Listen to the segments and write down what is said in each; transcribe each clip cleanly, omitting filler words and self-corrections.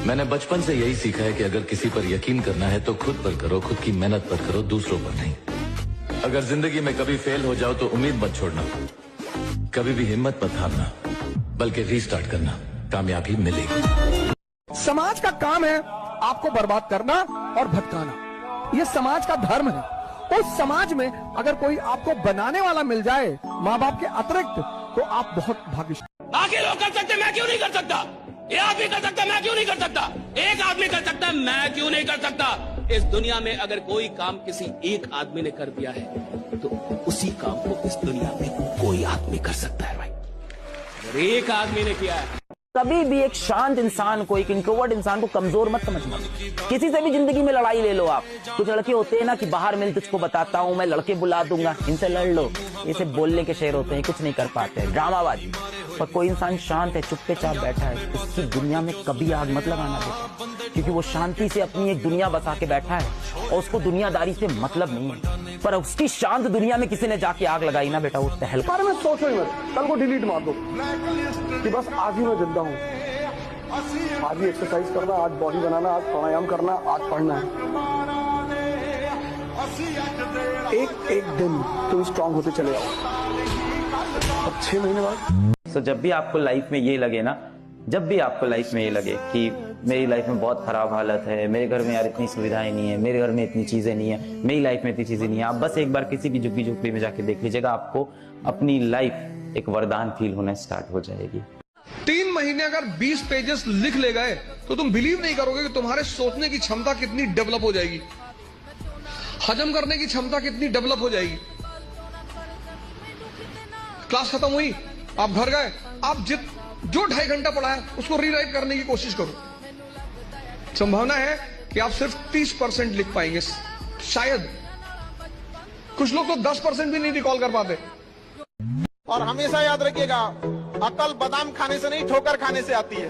मैंने बचपन से यही सीखा है कि अगर किसी पर यकीन करना है तो खुद पर करो, खुद की मेहनत पर करो, दूसरों पर नहीं। अगर जिंदगी में कभी फेल हो जाओ तो उम्मीद मत छोड़ना, कभी भी हिम्मत मत हारना, बल्कि रीस्टार्ट करना, कामयाबी मिलेगी। समाज का काम है आपको बर्बाद करना और भटकाना, ये समाज का धर्म है। उस समाज में अगर कोई आपको बनाने वाला मिल जाए माँ बाप के अतिरिक्त, तो आप बहुत भाग्यशाली। बाकी लोग कर सकते, मैं क्यों नहीं कर सकता? ये आदमी कर सकता, मैं क्यों नहीं कर सकता? एक आदमी कर सकता, मैं क्यों नहीं कर सकता? इस दुनिया में अगर कोई काम किसी एक आदमी ने कर दिया है तो उसी काम को इस दुनिया में कोई आदमी कर सकता है भाई। अगर एक आदमी ने किया है। कभी भी एक शांत इंसान को, एक इंट्रोवर्ट इंसान को कमजोर मत समझना। किसी से भी जिंदगी में लड़ाई ले लो आप। कुछ लड़के होते हैं ना कि बाहर मिल, तुझको बताता हूं, मैं लड़के बुला दूंगा, इनसे लड़ लो। इसे बोलने के शेर होते हैं, कुछ नहीं कर पाते, ड्रामाबाजी। पर कोई इंसान शांत है, चुप्पे चाप बैठा है, उसकी दुनिया में कभी आग मत लगाना बेटा, क्योंकि वो शांति से अपनी एक दुनिया बसा के बैठा है और उसको दुनियादारी से मतलब नहीं है। पर उसकी शांत दुनिया में किसी ने जाके आग लगाई ना बेटा, उस तहल बारे में सोचो ही मत, कल को डिलीट मार दो कि बस आज ही मैं जिंदा हूँ। आज ही एक्सरसाइज करना, आज बॉडी बनाना, आज प्राणायाम करना, आज पढ़ना है। एक एक दिन तुम स्ट्रांग होते चले जाओ। अब 6 महीने बाद तो जब भी आपको लाइफ में ये लगे ना, जब भी आपको लाइफ में ये लगे कि मेरी लाइफ में बहुत खराब हालत है, मेरे घर में यार इतनी सुविधाएं नहीं है, मेरे घर में इतनी चीजें नहीं है, मेरी लाइफ में इतनी चीजें नहीं है, आप बस एक बार किसी भी झुग्गी झोपड़ी में जाके देख लीजिएगा, आपको अपनी लाइफ एक वरदान फील होना स्टार्ट हो जाएगी। 3 महीने अगर 20 पेजेस लिख ले गए तो तुम बिलीव नहीं करोगे कि तुम्हारे सोचने की क्षमता कितनी डेवलप हो जाएगी, हजम करने की क्षमता कितनी डेवलप हो जाएगी। क्लास खत्म हुई, आप घर गए, आप जो 2.5 घंटा पढ़ा है उसको रीराइट करने की कोशिश करो। संभावना है कि आप सिर्फ 30% लिख पाएंगे, शायद। कुछ लोग तो 10% भी नहीं रिकॉल कर पाते। और हमेशा याद रखिएगा, अकल बादाम खाने से नहीं, ठोकर खाने से आती है।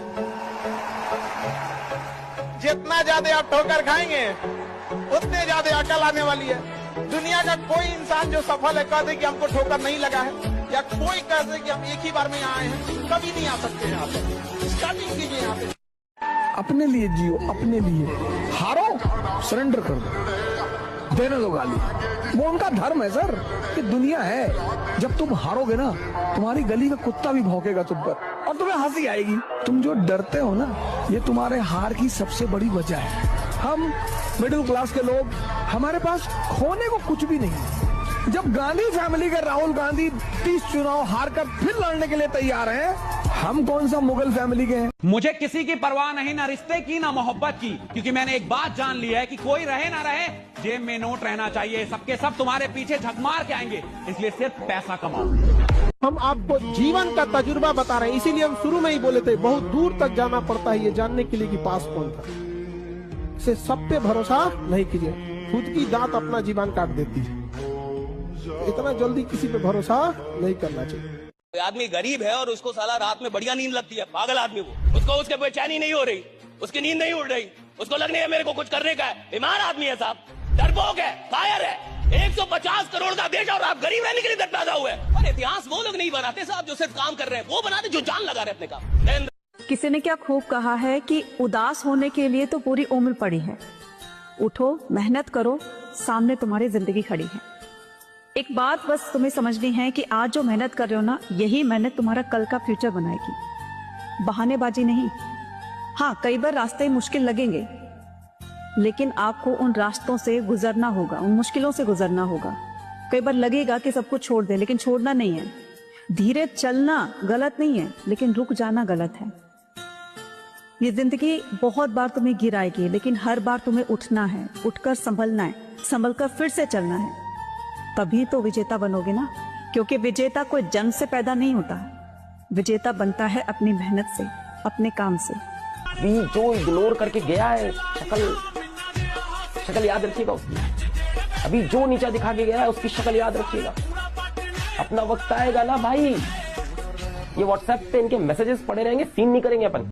जितना ज्यादा आप ठोकर खाएंगे उतने ज्यादा अकल आने वाली है। दुनिया का कोई इंसान जो सफल है कह दे कि हमको ठोकर नहीं लगा है, या कोई कह दे कि हम एक ही बार में यहाँ आए हैं, कभी नहीं आ सकते यहाँ पे। स्टार्टिंग कीजिए यहाँ पे। अपने लिए जियो, अपने लिए। हारो, सरेंडर कर दो, देने दो गाली। वो उनका धर्म है सर, ये दुनिया है। जब तुम हारोगे ना, तुम्हारी गली का कुत्ता भी भौंकेगा तुम पर और तुम्हें हंसी आएगी। तुम जो डरते हो ना, ये तुम्हारे हार की सबसे बड़ी वजह है। हम मिडिल क्लास के लोग, हमारे पास खोने को कुछ भी नहीं है। जब गांधी फैमिली के राहुल गांधी 30 चुनाव हार कर फिर लड़ने के लिए तैयार हैं, हम कौन सा मुगल फैमिली के हैं? मुझे किसी की परवाह नहीं, ना रिश्ते की ना मोहब्बत की, क्योंकि मैंने एक बात जान ली है कि कोई रहे ना रहे, जेब में नोट रहना चाहिए। सबके सब तुम्हारे पीछे झक मार के आएंगे, इसलिए सिर्फ पैसा कमाओ। हम आपको जीवन का तजुर्बा बता रहे हैं, इसीलिए हम शुरू में ही बोले थे बहुत दूर तक जाना पड़ता है ये जानने के लिए कि पास कौन था। इसे सब पे भरोसा नहीं कीजिए, खुद की दांत अपना जीवन काट देती है। इतना जल्दी किसी पे भरोसा नहीं करना चाहिए। आदमी गरीब है और उसको साला रात में बढ़िया नींद लगती है, पागल आदमी वो, उसको उसके बेचैनी नहीं हो रही, उसकी नींद नहीं उड़ रही, उसको लगने है मेरे को कुछ करने का है। बीमार आदमी है साहब, डरपोक है, कायर है। 150 करोड़ का देश और आप गरीब रहने के लिए पैदा हुए। और इतिहास वो लोग नहीं बनाते साहब जो सिर्फ काम कर रहे हैं, वो बनाते जो जान लगा रहे अपने काम। किसी ने क्या खूब कहा है कि उदास होने के लिए तो पूरी उम्र पड़ी है। उठो, मेहनत करो, सामने तुम्हारी जिंदगी खड़ी है। एक बात बस तुम्हें समझनी है कि आज जो मेहनत कर रहे हो ना, यही मेहनत तुम्हारा कल का फ्यूचर बनाएगी, बहानेबाजी नहीं। हाँ, कई बार रास्ते मुश्किल लगेंगे, लेकिन आपको उन रास्तों से गुजरना होगा, उन मुश्किलों से गुजरना होगा। कई बार लगेगा कि सब कुछ छोड़ दे, लेकिन छोड़ना नहीं है। धीरे चलना गलत नहीं है, लेकिन रुक जाना गलत है। ये जिंदगी बहुत बार तुम्हें गिराएगी, लेकिन हर बार तुम्हें उठना है, उठकर संभलना है, संभल कर फिर से चलना है। तभी तो विजेता बनोगे ना, क्योंकि विजेता कोई जन्म से पैदा नहीं होता, विजेता बनता है अपनी मेहनत से, अपने काम से। अभी जो इग्नोर करके गया है, शक्ल याद रखिएगा उसकी। अभी जो नीचा दिखा के गया है, उसकी शक्ल याद रखिएगा। अपना वक्त आएगा ना भाई, ये व्हाट्सएप पे इनके मैसेजेस पड़े रहेंगे, सीन नहीं करेंगे अपन।